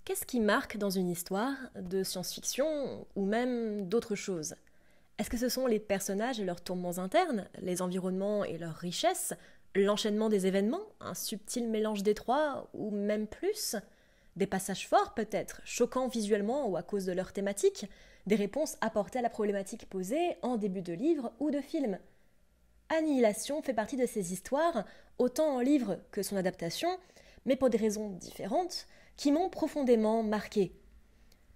Qu'est-ce qui marque dans une histoire de science-fiction ou même d'autres choses? Est-ce que ce sont les personnages et leurs tourments internes, les environnements et leurs richesses, l'enchaînement des événements, un subtil mélange des trois ou même plus? Des passages forts peut-être, choquants visuellement ou à cause de leur thématique, des réponses apportées à la problématique posée en début de livre ou de film. Annihilation fait partie de ces histoires, autant en livre que son adaptation, mais pour des raisons différentes, qui m'ont profondément marquée.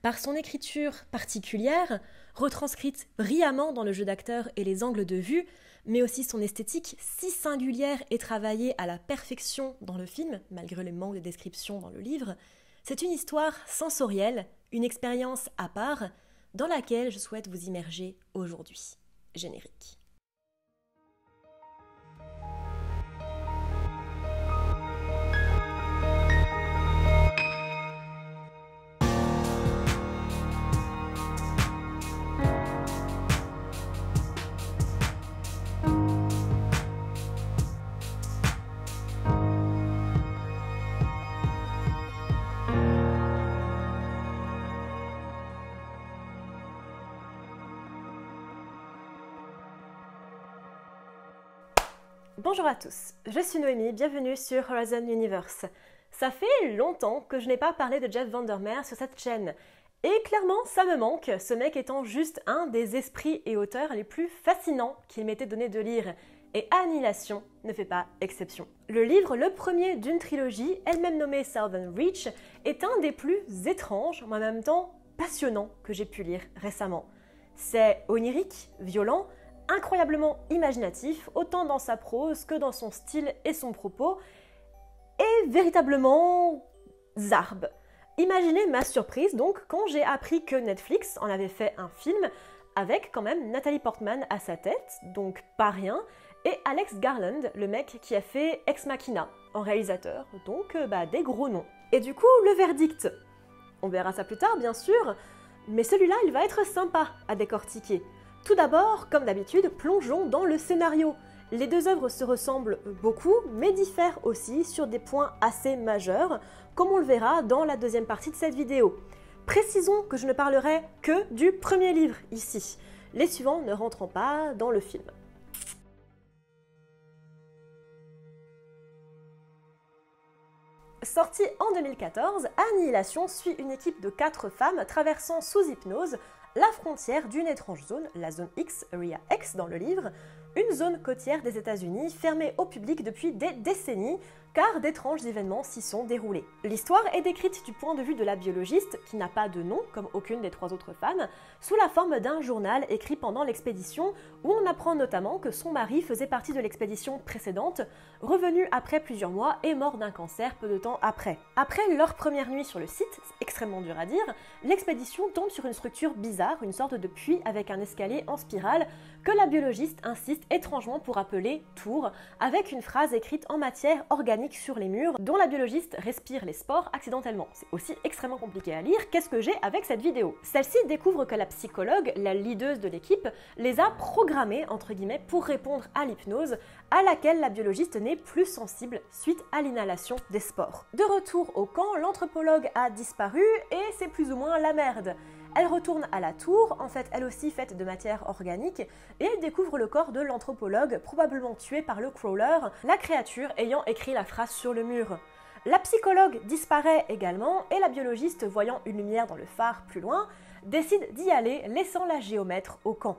Par son écriture particulière, retranscrite brillamment dans le jeu d'acteur et les angles de vue, mais aussi son esthétique si singulière et travaillée à la perfection dans le film, malgré les manques de description dans le livre, c'est une histoire sensorielle, une expérience à part, dans laquelle je souhaite vous immerger aujourd'hui. Générique. Bonjour à tous, je suis Noémie, bienvenue sur Horizon Universe. Ça fait longtemps que je n'ai pas parlé de Jeff Vandermeer sur cette chaîne. Et clairement, ça me manque, ce mec étant juste un des esprits et auteurs les plus fascinants qu'il m'était donné de lire. Et Annihilation ne fait pas exception. Le livre, le premier d'une trilogie, elle-même nommée Southern Reach, est un des plus étranges, mais en même temps passionnants que j'ai pu lire récemment. C'est onirique, violent, incroyablement imaginatif, autant dans sa prose que dans son style et son propos, et véritablement zarbe. Imaginez ma surprise donc quand j'ai appris que Netflix en avait fait un film avec quand même Nathalie Portman à sa tête, donc pas rien, et Alex Garland, le mec qui a fait Ex Machina en réalisateur, donc des gros noms. Et du coup, le verdict, on verra ça plus tard bien sûr, mais celui-là il va être sympa à décortiquer. Tout d'abord, comme d'habitude, plongeons dans le scénario. Les deux œuvres se ressemblent beaucoup, mais diffèrent aussi sur des points assez majeurs, comme on le verra dans la deuxième partie de cette vidéo. Précisons que je ne parlerai que du premier livre ici, les suivants ne rentrant pas dans le film. Sortie en 2014, Annihilation suit une équipe de 4 femmes traversant sous hypnose la frontière d'une étrange zone, la zone X, Area X dans le livre, une zone côtière des États-Unis fermée au public depuis des décennies, car d'étranges événements s'y sont déroulés. L'histoire est décrite du point de vue de la biologiste, qui n'a pas de nom, comme aucune des 3 autres femmes, sous la forme d'un journal écrit pendant l'expédition, où on apprend notamment que son mari faisait partie de l'expédition précédente, revenu après plusieurs mois et mort d'un cancer peu de temps après. Après leur première nuit sur le site, c'est extrêmement dur à dire, l'expédition tombe sur une structure bizarre, une sorte de puits avec un escalier en spirale, que la biologiste insiste étrangement pour appeler tour, avec une phrase écrite en matière organique sur les murs, dont la biologiste respire les spores accidentellement. C'est aussi extrêmement compliqué à lire, qu'est-ce que j'ai avec cette vidéo? Celle-ci découvre que la psychologue, la leaduse de l'équipe, les a programmés, entre guillemets, pour répondre à l'hypnose, à laquelle la biologiste n'est plus sensible suite à l'inhalation des spores. De retour au camp, l'anthropologue a disparu et c'est plus ou moins la merde. Elle retourne à la tour, en fait elle aussi faite de matière organique, et elle découvre le corps de l'anthropologue, probablement tué par le crawler, la créature ayant écrit la phrase sur le mur. La psychologue disparaît également, et la biologiste, voyant une lumière dans le phare plus loin, décide d'y aller, laissant la géomètre au camp.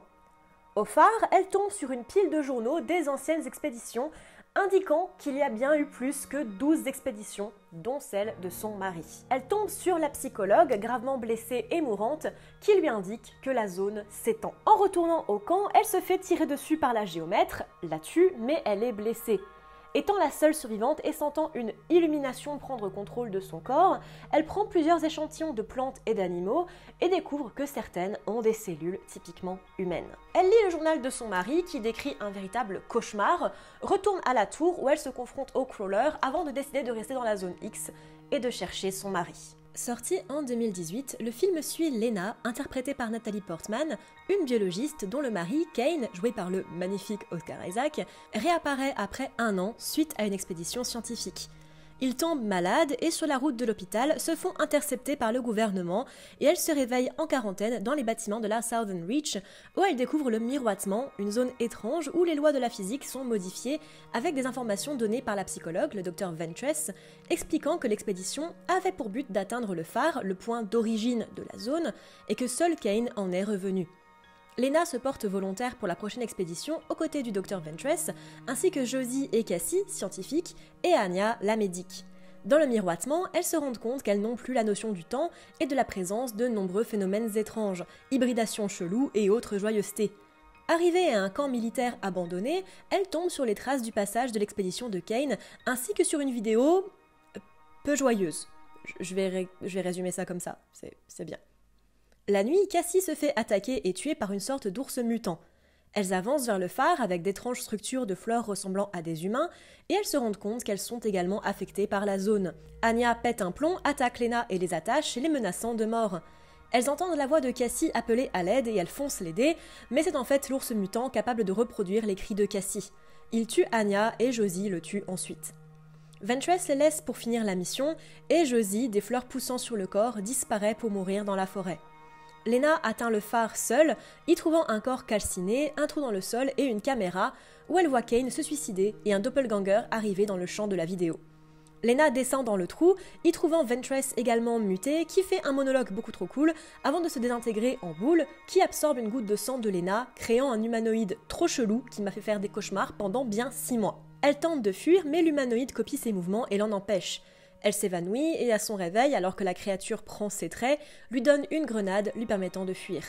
Au phare, elle tombe sur une pile de journaux des anciennes expéditions, indiquant qu'il y a bien eu plus que 12 expéditions, dont celle de son mari. Elle tombe sur la psychologue, gravement blessée et mourante, qui lui indique que la zone s'étend. En retournant au camp, elle se fait tirer dessus par la géomètre, la tue, mais elle est blessée. Étant la seule survivante et sentant une illumination prendre contrôle de son corps, elle prend plusieurs échantillons de plantes et d'animaux et découvre que certaines ont des cellules typiquement humaines. Elle lit le journal de son mari qui décrit un véritable cauchemar, retourne à la tour où elle se confronte au crawler avant de décider de rester dans la zone X et de chercher son mari. Sorti en 2018, le film suit Lena, interprétée par Nathalie Portman, une biologiste dont le mari, Kane, joué par le magnifique Oscar Isaac, réapparaît après 1 an suite à une expédition scientifique. Ils tombent malades et sur la route de l'hôpital se font intercepter par le gouvernement et elles se réveillent en quarantaine dans les bâtiments de la Southern Reach où elles découvrent le miroitement, une zone étrange où les lois de la physique sont modifiées avec des informations données par la psychologue, le Dr Ventress, expliquant que l'expédition avait pour but d'atteindre le phare, le point d'origine de la zone, et que seul Kane en est revenu. Lena se porte volontaire pour la prochaine expédition aux côtés du Dr Ventress, ainsi que Josie et Cassie, scientifiques, et Anya, la médic. Dans le miroitement, elles se rendent compte qu'elles n'ont plus la notion du temps et de la présence de nombreux phénomènes étranges, hybridations cheloues et autres joyeusetés. Arrivées à un camp militaire abandonné, elles tombent sur les traces du passage de l'expédition de Kane, ainsi que sur une vidéo peu joyeuse. Je vais résumer ça comme ça, c'est bien. La nuit, Cassie se fait attaquer et tuer par une sorte d'ours mutant. Elles avancent vers le phare avec d'étranges structures de fleurs ressemblant à des humains et elles se rendent compte qu'elles sont également affectées par la zone. Anya pète un plomb, attaque Lena et les attache, les menaçant de mort. Elles entendent la voix de Cassie appeler à l'aide et elles foncent l'aider, mais c'est en fait l'ours mutant capable de reproduire les cris de Cassie. Il tue Anya et Josie le tue ensuite. Ventress les laisse pour finir la mission et Josie, des fleurs poussant sur le corps, disparaît pour mourir dans la forêt. Lena atteint le phare seule, y trouvant un corps calciné, un trou dans le sol et une caméra, où elle voit Kane se suicider et un doppelganger arriver dans le champ de la vidéo. Lena descend dans le trou, y trouvant Ventress également mutée, qui fait un monologue beaucoup trop cool, avant de se désintégrer en boule, qui absorbe une goutte de sang de Lena, créant un humanoïde trop chelou qui m'a fait faire des cauchemars pendant bien 6 mois. Elle tente de fuir, mais l'humanoïde copie ses mouvements et l'en empêche. Elle s'évanouit et à son réveil, alors que la créature prend ses traits, lui donne une grenade lui permettant de fuir.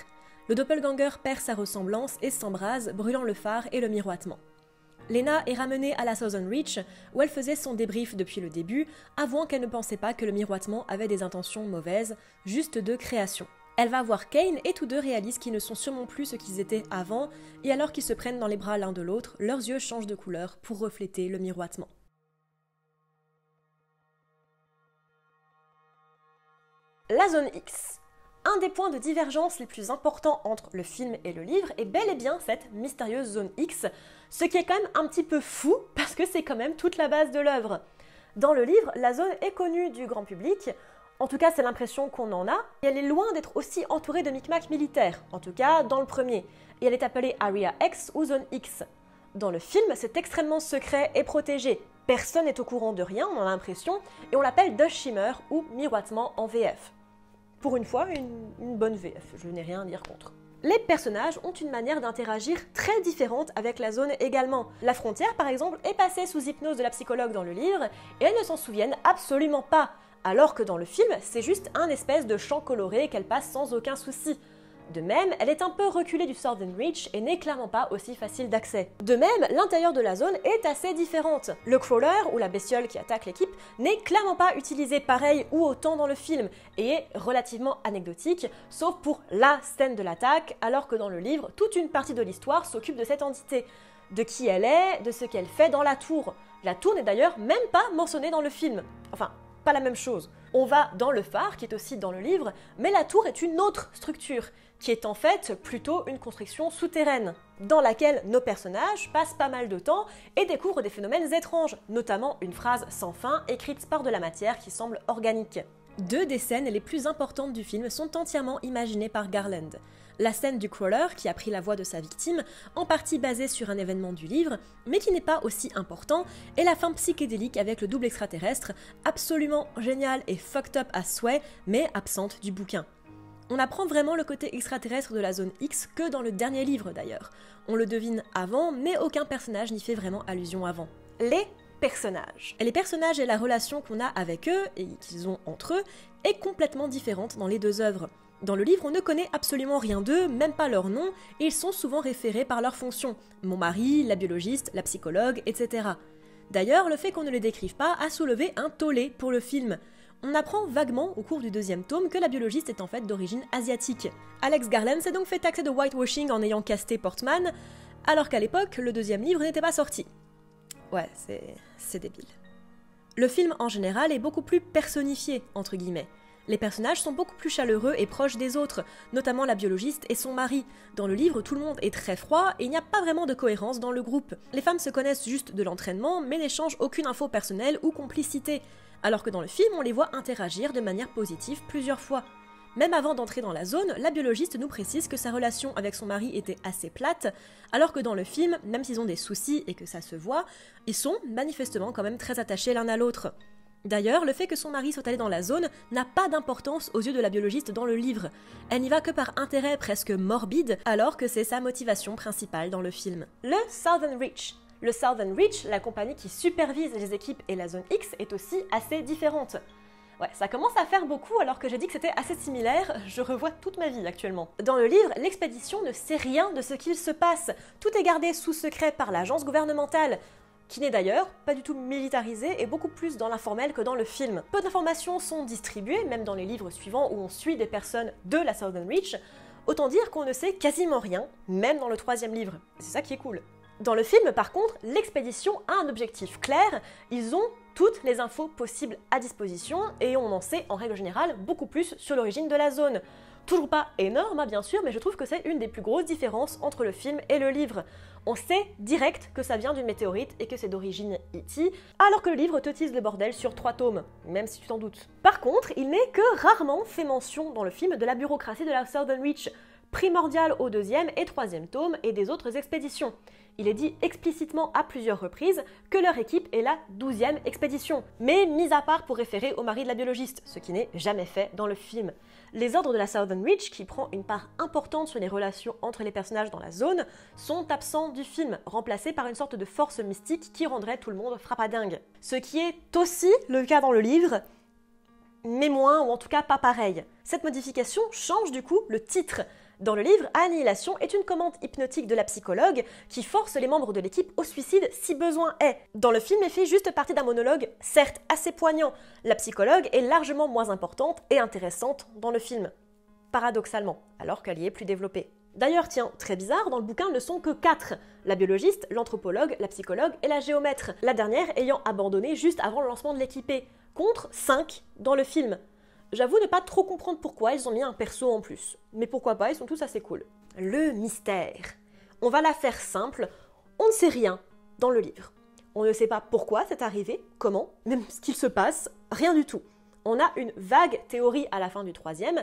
Le doppelganger perd sa ressemblance et s'embrase, brûlant le phare et le miroitement. Lena est ramenée à la Southern Reach, où elle faisait son débrief depuis le début, avouant qu'elle ne pensait pas que le miroitement avait des intentions mauvaises, juste de création. Elle va voir Kane et tous deux réalisent qu'ils ne sont sûrement plus ce qu'ils étaient avant, et alors qu'ils se prennent dans les bras l'un de l'autre, leurs yeux changent de couleur pour refléter le miroitement. La zone X. Un des points de divergence les plus importants entre le film et le livre est bel et bien cette mystérieuse zone X, ce qui est quand même un petit peu fou parce que c'est quand même toute la base de l'œuvre. Dans le livre, la zone est connue du grand public, en tout cas c'est l'impression qu'on en a, et elle est loin d'être aussi entourée de micmacs militaires, en tout cas dans le premier, et elle est appelée Area X ou zone X. Dans le film, c'est extrêmement secret et protégé. Personne n'est au courant de rien, on a l'impression, et on l'appelle The Shimmer ou miroitement en VF. Pour une fois, une bonne VF, je n'ai rien à dire contre. Les personnages ont une manière d'interagir très différente avec la zone également. La frontière, par exemple, est passée sous hypnose de la psychologue dans le livre, et elles ne s'en souviennent absolument pas, alors que dans le film, c'est juste un espèce de champ coloré qu'elle passe sans aucun souci. De même, elle est un peu reculée du Southern Reach et n'est clairement pas aussi facile d'accès. De même, l'intérieur de la zone est assez différente. Le crawler, ou la bestiole qui attaque l'équipe, n'est clairement pas utilisé pareil ou autant dans le film, et est relativement anecdotique, sauf pour la scène de l'attaque, alors que dans le livre, toute une partie de l'histoire s'occupe de cette entité. De qui elle est, de ce qu'elle fait dans la tour. La tour n'est d'ailleurs même pas mentionnée dans le film. Enfin, pas la même chose. On va dans le phare, qui est aussi dans le livre, mais la tour est une autre structure, qui est en fait plutôt une construction souterraine, dans laquelle nos personnages passent pas mal de temps et découvrent des phénomènes étranges, notamment une phrase sans fin écrite par de la matière qui semble organique. 2 des scènes les plus importantes du film sont entièrement imaginées par Garland. La scène du crawler, qui a pris la voix de sa victime, en partie basée sur un événement du livre, mais qui n'est pas aussi important, et la fin psychédélique avec le double extraterrestre, absolument géniale et fucked up à souhait, mais absente du bouquin. On apprend vraiment le côté extraterrestre de la zone X que dans le dernier livre d'ailleurs. On le devine avant, mais aucun personnage n'y fait vraiment allusion avant. Les personnages. Et les personnages et la relation qu'on a avec eux, et qu'ils ont entre eux, est complètement différente dans les 2 œuvres. Dans le livre, on ne connaît absolument rien d'eux, même pas leur nom, et ils sont souvent référés par leur fonction. Mon mari, la biologiste, la psychologue, etc. D'ailleurs, le fait qu'on ne les décrive pas a soulevé un tollé pour le film. On apprend vaguement au cours du 2e tome que la biologiste est en fait d'origine asiatique. Alex Garland s'est donc fait taxer de whitewashing en ayant casté Portman, alors qu'à l'époque, le 2e livre n'était pas sorti. Ouais, c'est débile. Le film en général est beaucoup plus personnifié, entre guillemets. Les personnages sont beaucoup plus chaleureux et proches des autres, notamment la biologiste et son mari. Dans le livre, tout le monde est très froid et il n'y a pas vraiment de cohérence dans le groupe. Les femmes se connaissent juste de l'entraînement, mais n'échangent aucune info personnelle ou complicité, alors que dans le film, on les voit interagir de manière positive plusieurs fois. Même avant d'entrer dans la zone, la biologiste nous précise que sa relation avec son mari était assez plate, alors que dans le film, même s'ils ont des soucis et que ça se voit, ils sont manifestement quand même très attachés l'un à l'autre. D'ailleurs, le fait que son mari soit allé dans la zone n'a pas d'importance aux yeux de la biologiste dans le livre. Elle n'y va que par intérêt presque morbide, alors que c'est sa motivation principale dans le film. Le Southern Reach. Le Southern Reach, la compagnie qui supervise les équipes et la zone X, est aussi assez différente. Ouais, ça commence à faire beaucoup alors que j'ai dit que c'était assez similaire, je revois toute ma vie actuellement. Dans le livre, l'expédition ne sait rien de ce qu'il se passe. Tout est gardé sous secret par l'agence gouvernementale, qui n'est d'ailleurs pas du tout militarisée et beaucoup plus dans l'informel que dans le film. Peu d'informations sont distribuées, même dans les livres suivants où on suit des personnes de la Southern Reach. Autant dire qu'on ne sait quasiment rien, même dans le 3e livre. C'est ça qui est cool. Dans le film, par contre, l'expédition a un objectif clair, ils ont toutes les infos possibles à disposition et on en sait en règle générale beaucoup plus sur l'origine de la zone. Toujours pas énorme, bien sûr, mais je trouve que c'est une des plus grosses différences entre le film et le livre. On sait direct que ça vient d'une météorite et que c'est d'origine E.T., alors que le livre te tease le bordel sur 3 tomes, même si tu t'en doutes. Par contre, il n'est que rarement fait mention dans le film de la bureaucratie de la Southern Reach, primordiale au 2e et 3e tome et des autres expéditions. Il est dit explicitement à plusieurs reprises que leur équipe est la 12e expédition, mais mis à part pour référer au mari de la biologiste, ce qui n'est jamais fait dans le film. Les ordres de la Southern Reach, qui prend une part importante sur les relations entre les personnages dans la zone, sont absents du film, remplacés par une sorte de force mystique qui rendrait tout le monde frappadingue. Ce qui est aussi le cas dans le livre, mais moins, ou en tout cas pas pareil. Cette modification change du coup le titre. Dans le livre, Annihilation est une commande hypnotique de la psychologue qui force les membres de l'équipe au suicide si besoin est. Dans le film, elle fait juste partie d'un monologue, certes assez poignant. La psychologue est largement moins importante et intéressante dans le film. Paradoxalement, alors qu'elle y est plus développée. D'ailleurs, tiens, très bizarre, dans le bouquin ne sont que 4. La biologiste, l'anthropologue, la psychologue et la géomètre. La dernière ayant abandonné juste avant le lancement de l'équipée, contre 5 dans le film. J'avoue ne pas trop comprendre pourquoi ils ont mis un perso en plus. Mais pourquoi pas, ils sont tous assez cool. Le mystère. On va la faire simple, on ne sait rien dans le livre. On ne sait pas pourquoi c'est arrivé, comment, même ce qu'il se passe, rien du tout. On a une vague théorie à la fin du 3e,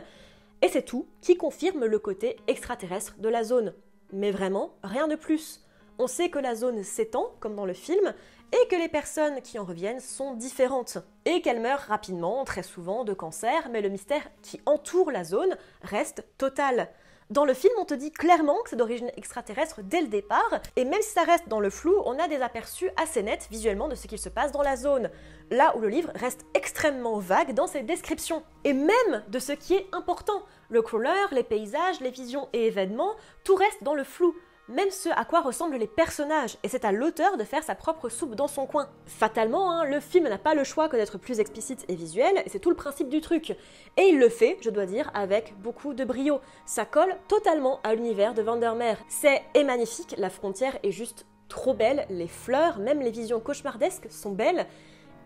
et c'est tout qui confirme le côté extraterrestre de la zone. Mais vraiment, rien de plus. On sait que la zone s'étend, comme dans le film, et que les personnes qui en reviennent sont différentes, et qu'elles meurent rapidement, très souvent, de cancer, mais le mystère qui entoure la zone reste total. Dans le film, on te dit clairement que c'est d'origine extraterrestre dès le départ, et même si ça reste dans le flou, on a des aperçus assez nets visuellement de ce qu'il se passe dans la zone, là où le livre reste extrêmement vague dans ses descriptions, et même de ce qui est important. Le crawler, les paysages, les visions et événements, tout reste dans le flou. Même ce à quoi ressemblent les personnages, et c'est à l'auteur de faire sa propre soupe dans son coin. Fatalement, le film n'a pas le choix que d'être plus explicite et visuel, et c'est tout le principe du truc. Et il le fait, je dois dire, avec beaucoup de brio. Ça colle totalement à l'univers de Vandermeer. C'est magnifique, la frontière est juste trop belle, les fleurs, même les visions cauchemardesques sont belles,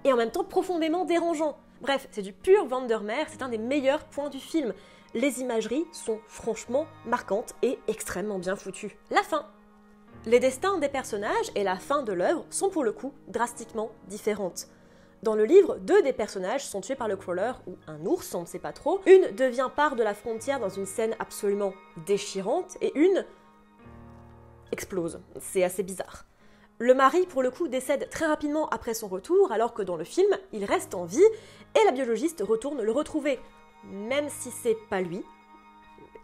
et en même temps profondément dérangeant. Bref, c'est du pur Vandermeer, c'est un des meilleurs points du film. Les imageries sont franchement marquantes et extrêmement bien foutues. La fin. Les destins des personnages et la fin de l'œuvre sont pour le coup drastiquement différentes. Dans le livre, 2 des personnages sont tués par le crawler ou un ours, on ne sait pas trop. Une devient part de la frontière dans une scène absolument déchirante et une explose. C'est assez bizarre. Le mari, pour le coup, décède très rapidement après son retour, alors que dans le film, il reste en vie et la biologiste retourne le retrouver. Même si c'est pas lui,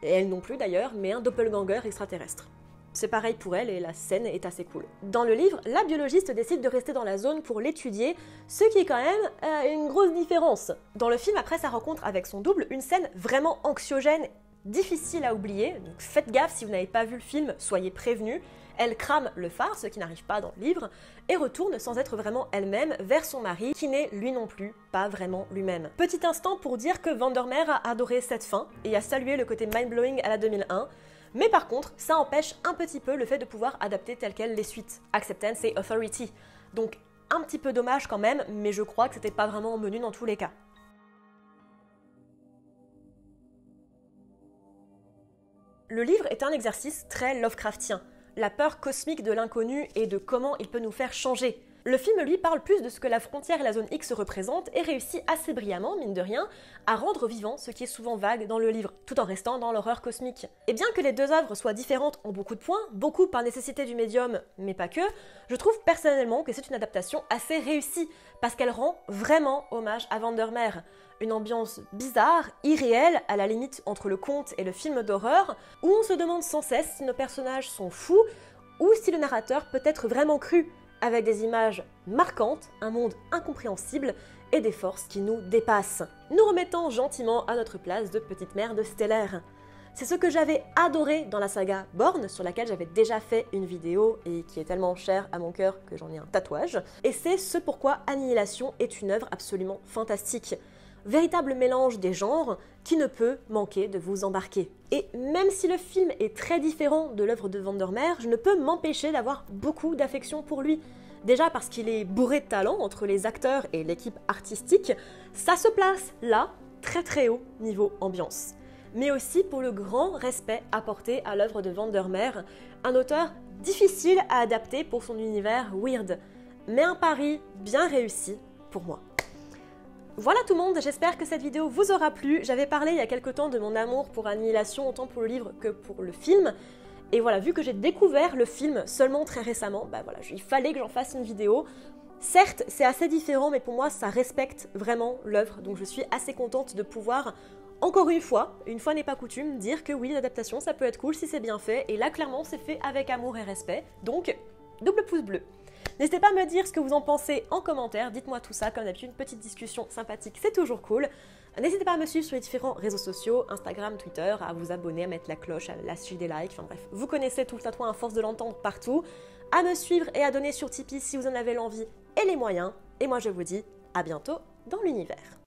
et elle non plus d'ailleurs, mais un doppelganger extraterrestre. C'est pareil pour elle et la scène est assez cool. Dans le livre, la biologiste décide de rester dans la zone pour l'étudier, ce qui est quand même une grosse différence. Dans le film, après sa rencontre avec son double, une scène vraiment anxiogène, difficile à oublier, donc faites gaffe si vous n'avez pas vu le film, soyez prévenus. Elle crame le phare, ce qui n'arrive pas dans le livre, et retourne sans être vraiment elle-même vers son mari, qui n'est lui non plus pas vraiment lui-même. Petit instant pour dire que Vandermeer a adoré cette fin, et a salué le côté mind-blowing à la 2001, mais par contre, ça empêche un petit peu le fait de pouvoir adapter tel quel les suites, Acceptance et Authority. Donc un petit peu dommage quand même, mais je crois que c'était pas vraiment au menu dans tous les cas. Le livre est un exercice très Lovecraftien, la peur cosmique de l'inconnu et de comment il peut nous faire changer. Le film, lui, parle plus de ce que la frontière et la zone X représentent et réussit assez brillamment, mine de rien, à rendre vivant ce qui est souvent vague dans le livre, tout en restant dans l'horreur cosmique. Et bien que les deux œuvres soient différentes en beaucoup de points, beaucoup par nécessité du médium, mais pas que, je trouve personnellement que c'est une adaptation assez réussie, parce qu'elle rend vraiment hommage à Vandermeer. Une ambiance bizarre, irréelle, à la limite entre le conte et le film d'horreur, où on se demande sans cesse si nos personnages sont fous, ou si le narrateur peut être vraiment cru, avec des images marquantes, un monde incompréhensible et des forces qui nous dépassent, nous remettant gentiment à notre place de petite merde stellaire. C'est ce que j'avais adoré dans la saga Born, sur laquelle j'avais déjà fait une vidéo et qui est tellement chère à mon cœur que j'en ai un tatouage, et c'est ce pourquoi Annihilation est une œuvre absolument fantastique. Véritable mélange des genres qui ne peut manquer de vous embarquer. Et même si le film est très différent de l'œuvre de Vandermeer, je ne peux m'empêcher d'avoir beaucoup d'affection pour lui. Déjà parce qu'il est bourré de talent entre les acteurs et l'équipe artistique, ça se place là, très très haut niveau ambiance. Mais aussi pour le grand respect apporté à l'œuvre de Vandermeer, un auteur difficile à adapter pour son univers weird, mais un pari bien réussi pour moi. Voilà tout le monde, j'espère que cette vidéo vous aura plu. J'avais parlé il y a quelque temps de mon amour pour Annihilation, autant pour le livre que pour le film. Et voilà, vu que j'ai découvert le film seulement très récemment, bah voilà, il fallait que j'en fasse une vidéo. Certes, c'est assez différent, mais pour moi, ça respecte vraiment l'œuvre. Donc je suis assez contente de pouvoir, encore une fois n'est pas coutume, dire que oui, l'adaptation, ça peut être cool si c'est bien fait. Et là, clairement, c'est fait avec amour et respect. Donc, double pouce bleu. N'hésitez pas à me dire ce que vous en pensez en commentaire, dites-moi tout ça, comme d'habitude, une petite discussion sympathique, c'est toujours cool. N'hésitez pas à me suivre sur les différents réseaux sociaux, Instagram, Twitter, à vous abonner, à mettre la cloche, à lâcher des likes, enfin bref, vous connaissez tout le tatouage à force de l'entendre partout, à me suivre et à donner sur Tipeee si vous en avez l'envie et les moyens, et moi je vous dis à bientôt dans l'univers.